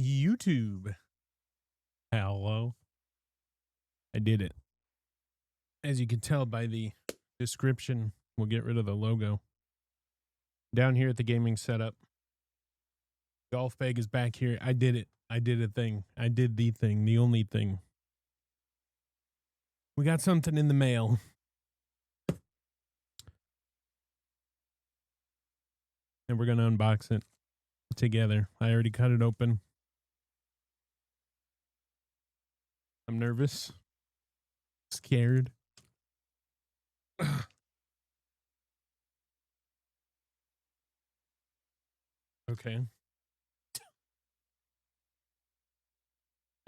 YouTube. Hello. I did it. As you can tell by the description, we'll get rid of the logo. Down here at the gaming setup. Golf bag is back here. I did it. I did a thing. I did the thing. The only thing. We got something in the mail. And we're going to unbox it together. I already cut it open. I'm nervous. Scared. Okay.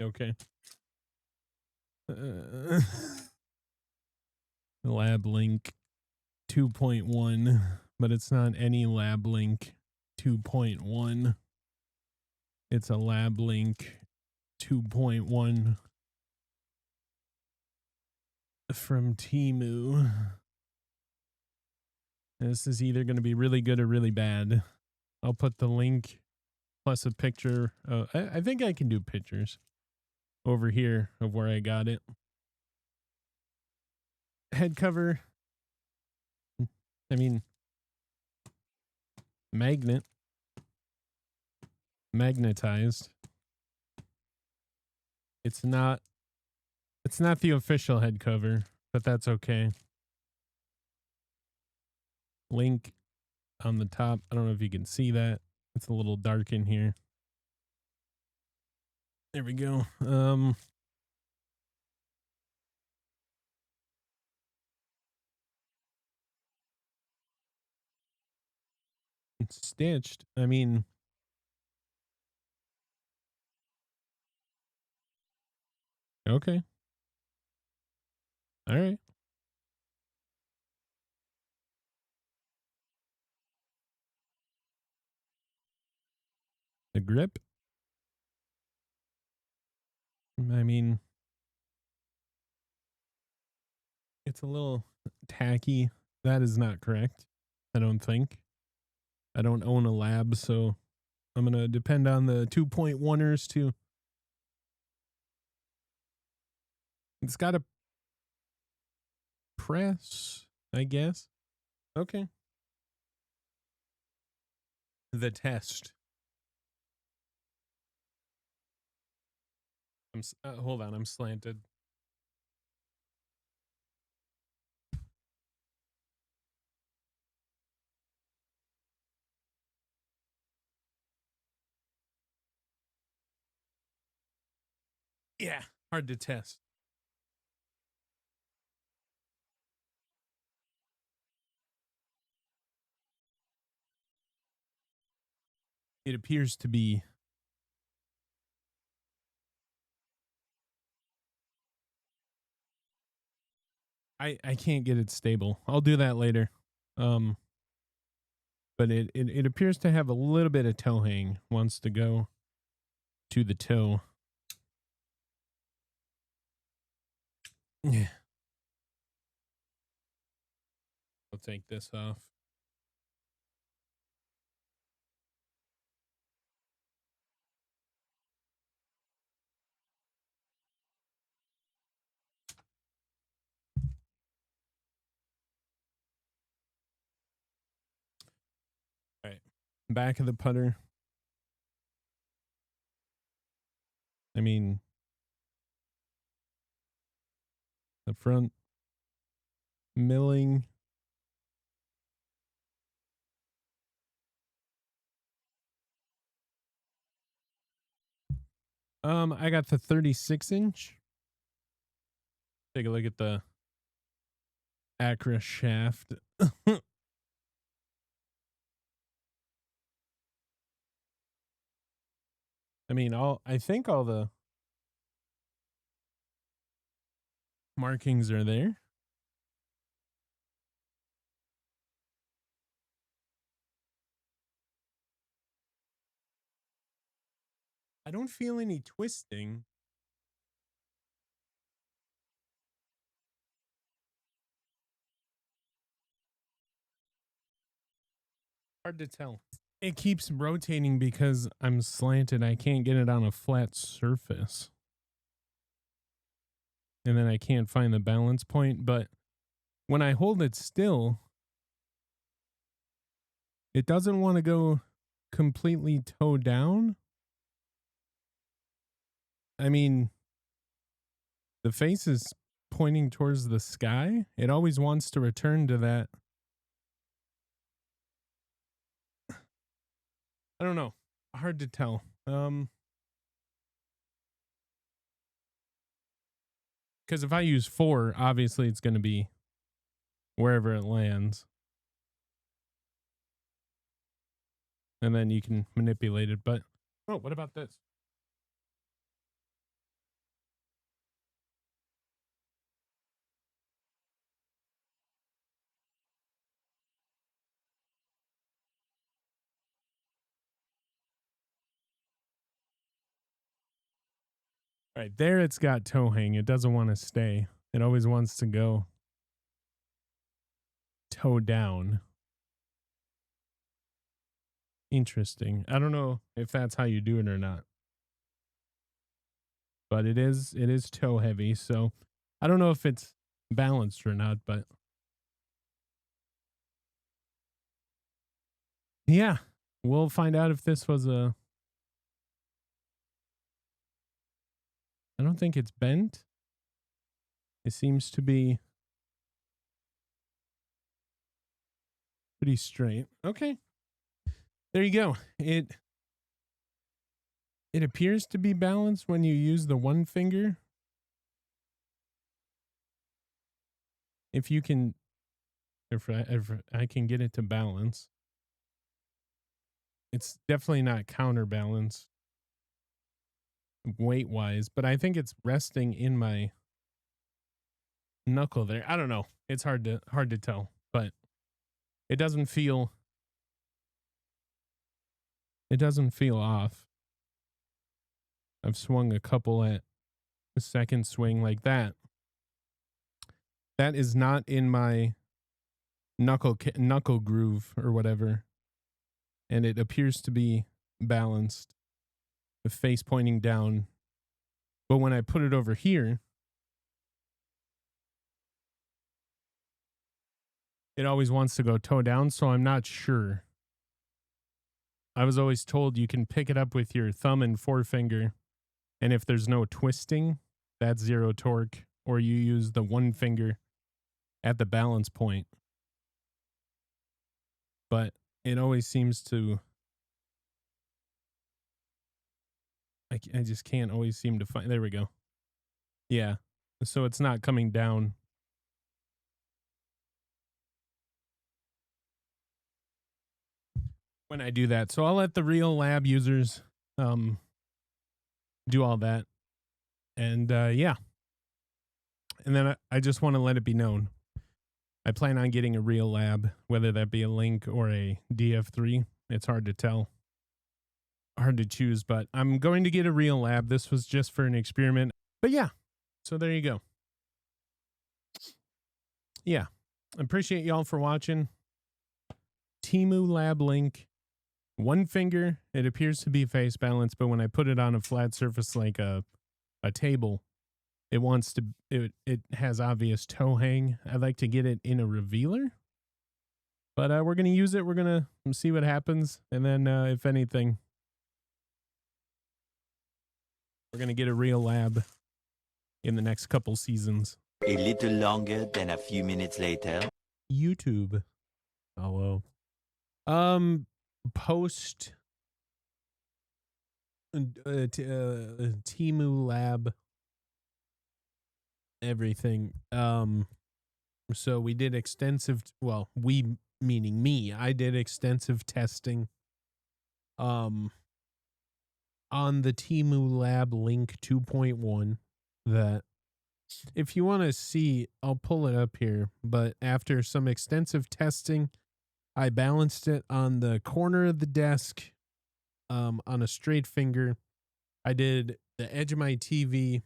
Okay. Lab Link 2.1, but it's not any Lab Link 2.1. It's a Lab Link 2.1 from Temu. This is either going to be really good or really bad. I'll put the link plus a picture. I think I can do pictures over here of where I got it. Head cover. I mean, magnetized. It's not the official head cover, but that's okay. Link on the top. I don't know if you can see that. It's a little dark in here. There we go. It's stitched. I mean, okay. All right. The grip. I mean, it's a little tacky. That is not correct. I don't think. I don't own a lab, so I'm going to depend on the 2.1ers to. It's got a press, I guess. Okay. The test. Hold on, I'm slanted. Yeah, hard to test. It appears to be. I can't get it stable. I'll do that later. But it appears to have a little bit of toe hang. Wants to go to the toe. Yeah. I'll take this off. All right. Back of the putter. I mean, the front milling. I got the 36-inch. Take a look at the Acra shaft. I mean, I think all the markings are there. I don't feel any twisting. Hard to tell. It keeps rotating because I'm slanted. I can't get it on a flat surface. And then I can't find the balance point. But when I hold it still, it doesn't want to go completely toe down. I mean, the face is pointing towards the sky. It always wants to return to that. I don't know. Hard to tell. Because if I use 4, obviously it's going to be wherever it lands. And then you can manipulate it. But, oh, what about this? All right, there it's got toe hang. It doesn't want to stay. It always wants to go toe down. Interesting. I don't know if that's how you do it or not. But it is toe heavy, so I don't know if it's balanced or not, but yeah, we'll find out if this was a I don't think it's bent. It seems to be pretty straight. Okay. There you go. It appears to be balanced when you use the one finger. If you can if I can get it to balance. It's definitely not counterbalance weight wise, but I think it's resting in my knuckle there. I don't know. It's hard to tell, but it doesn't feel off. I've swung a couple at the second swing like that. That is not in my knuckle groove or whatever. And it appears to be balanced. The face pointing down. But when I put it over here, it always wants to go toe down, so I'm not sure. I was always told you can pick it up with your thumb and forefinger, and if there's no twisting, that's 0 torque, or you use the one finger at the balance point. But it always seems to I just can't always seem to find. There we go. Yeah. So it's not coming down. When I do that. So I'll let the real lab users do all that. And yeah. And then I just want to let it be known. I plan on getting a real lab, whether that be a Link or a DF3. It's hard to tell. Hard to choose, but I'm going to get a real lab. This was just for an experiment. But yeah. So there you go. Yeah. Appreciate y'all for watching. Temu LAB Link. One finger. It appears to be face balanced, but when I put it on a flat surface like a table, it wants to it has obvious toe hang. I'd like to get it in a revealer. But we're going to use it. We're going to see what happens. And then if anything, we're going to get a real lab in the next couple seasons. A little longer than a few minutes later. YouTube. Hello. Post Temu LAB everything. So we did extensive, well, we meaning me, I did extensive testing on the Temu LAB Link 2.1 that if you want to see, I'll pull it up here, but after some extensive testing, I balanced it on the corner of the desk on a straight finger. I did the edge of my TV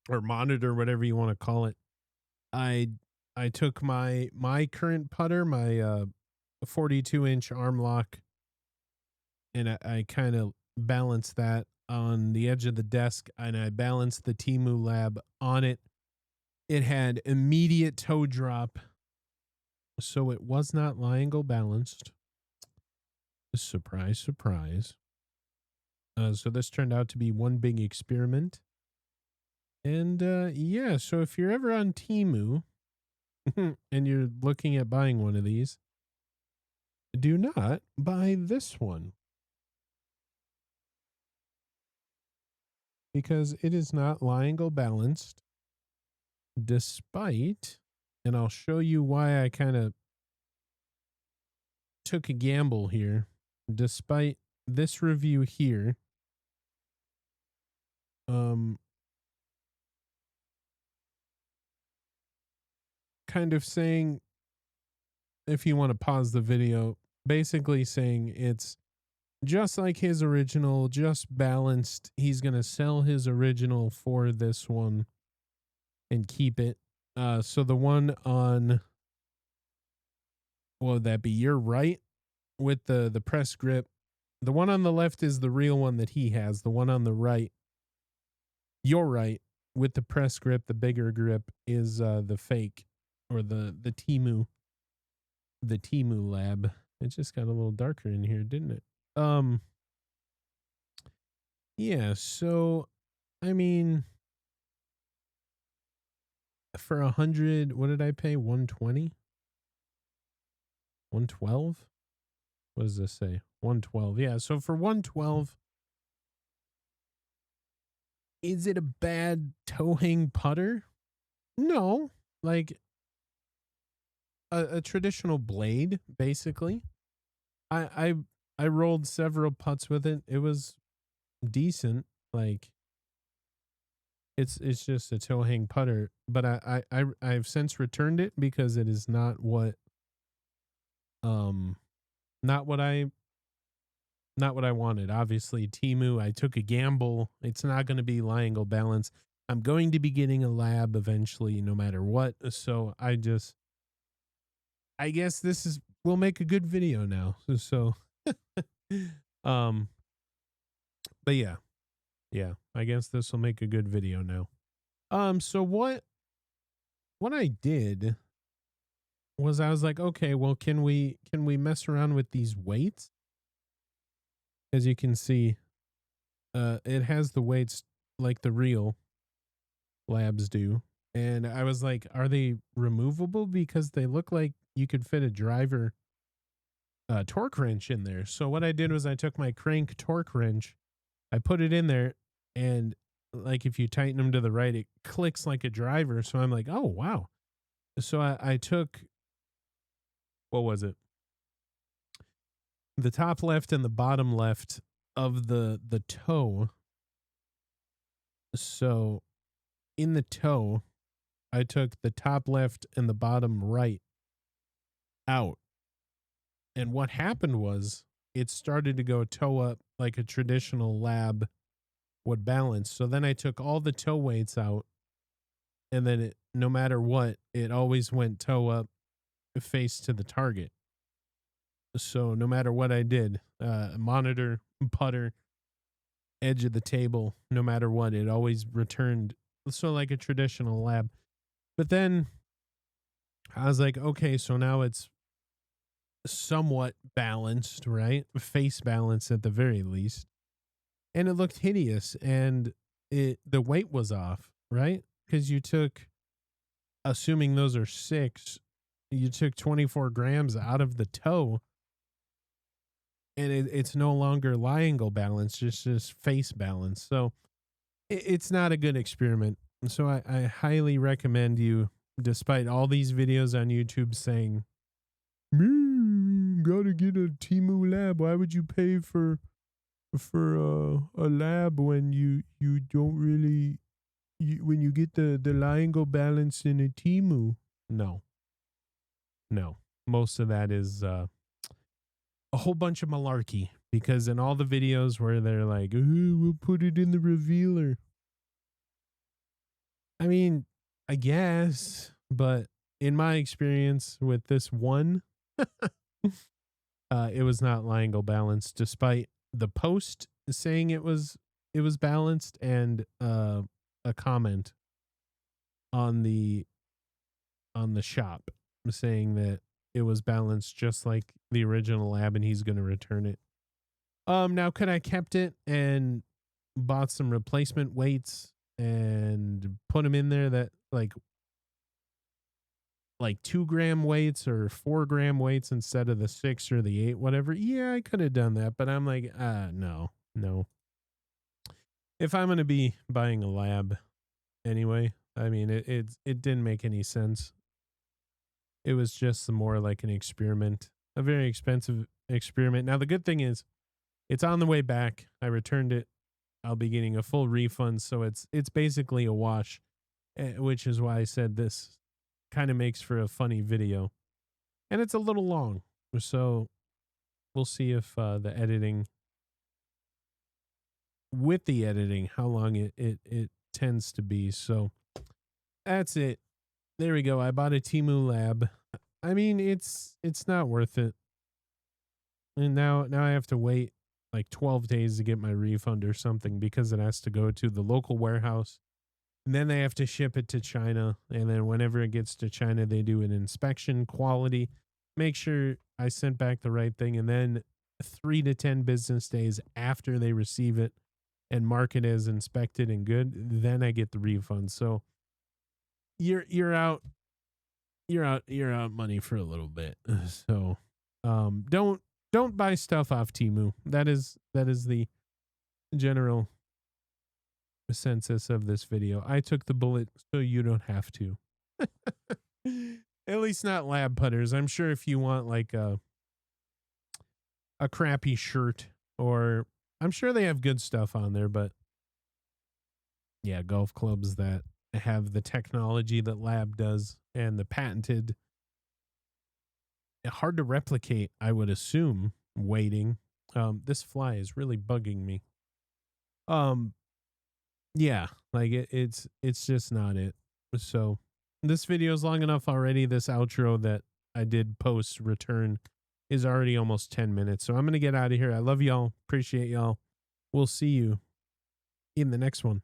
or monitor, whatever you want to call it. I took my current putter, my 42-inch arm lock and I kind of balanced that on the edge of the desk, and I balanced the Temu LAB on it. It had immediate toe drop, so it was not lie angle balanced. Surprise, surprise. So this turned out to be one big experiment. And yeah, so if you're ever on Temu and you're looking at buying one of these, do not buy this one, because it is not lie angle balanced, despite, and I'll show you why I kind of took a gamble here, despite this review here. Kind of saying, if you want to pause the video, basically saying it's just like his original, just balanced. He's going to sell his original for this one and keep it. So the one on, what would that be? Your right with the press grip. The one on the left is the real one that he has. The one on the right, your right, with the press grip, the bigger grip, is the fake, or the Temu LAB. It just got a little darker in here, didn't it? Yeah, so I mean, for 100, what did I pay? 120? 112? What does this say? 112. Yeah, so for 112, is it a bad toe hang putter? No, like a traditional blade, basically. I rolled several putts with it. It was decent. Like, it's just a toe hang putter, but I've since returned it because it is not what not what I wanted. Obviously, Temu, I took a gamble. It's not going to be lie angle balance. I'm going to be getting a lab eventually, no matter what. So I guess we'll make a good video now. So but yeah, I guess this will make a good video now. So what I did was, I was like, okay, well, can we mess around with these weights? As you can see, it has the weights like the real labs do. And I was like, are they removable? Because they look like you could fit a driver torque wrench in there. So what I did was I took my Krank torque wrench, I put it in there, and like if you tighten them to the right, it clicks like a driver. So I'm like, oh, wow. So I took, what was it? The top left and the bottom left of the toe. So in the toe, I took the top left and the bottom right out. And what happened was, it started to go toe up like a traditional lab would balance. So then I took all the toe weights out, and then no matter what, it always went toe up, face to the target. So no matter what I did, monitor, putter, edge of the table, no matter what, it always returned. So like a traditional lab. But then I was like, okay, so now it's somewhat balanced, right? Face balance at the very least. And it looked hideous, and the weight was off, right? Because you took, assuming those are 6, you took 24 grams out of the toe, and it's no longer lie angle balance, just face balance. So it's not a good experiment. So I highly recommend you, despite all these videos on YouTube saying, gotta get a Temu LAB. Why would you pay for a lab when you don't really, when you get the lie angle balance in a Temu? No, most of that is a whole bunch of malarkey, because in all the videos where they're like, we'll put it in the revealer, I mean, I guess, but in my experience with this one, it was not lie angle balance, despite the post saying it was balanced, and a comment on the shop saying that it was balanced just like the original lab and he's going to return it. Now could I kept it and bought some replacement weights and put them in there that like 2 gram weights or 4 gram weights instead of the 6 or the 8, whatever. Yeah, I could have done that, but I'm like, no. If I'm going to be buying a lab anyway, I mean, it didn't make any sense. It was just more like an experiment, a very expensive experiment. Now, the good thing is it's on the way back. I returned it. I'll be getting a full refund. So it's basically a wash, which is why I said this kind of makes for a funny video. And it's a little long. So we'll see if the editing, with the editing, how long it tends to be. So that's it. There we go. I bought a Temu LAB. I mean, it's not worth it. And now I have to wait like 12 days to get my refund or something because it has to go to the local warehouse. And then they have to ship it to China. And then whenever it gets to China, they do an inspection, quality, make sure I sent back the right thing. And then 3 to 10 business days after they receive it and mark it as inspected and good, then I get the refund. So you're out money for a little bit. So don't buy stuff off Temu. That is the general census of this video. I took the bullet so you don't have to. At least not lab putters. I'm sure if you want like a crappy shirt, or I'm sure they have good stuff on there, but yeah, golf clubs that have the technology that Lab does and the patented, hard to replicate, I would assume, weighting. This fly is really bugging me. Yeah, like it's just not it. So this video is long enough already. This outro that I did post return is already almost 10 minutes. So I'm going to get out of here. I love y'all. Appreciate y'all. We'll see you in the next one.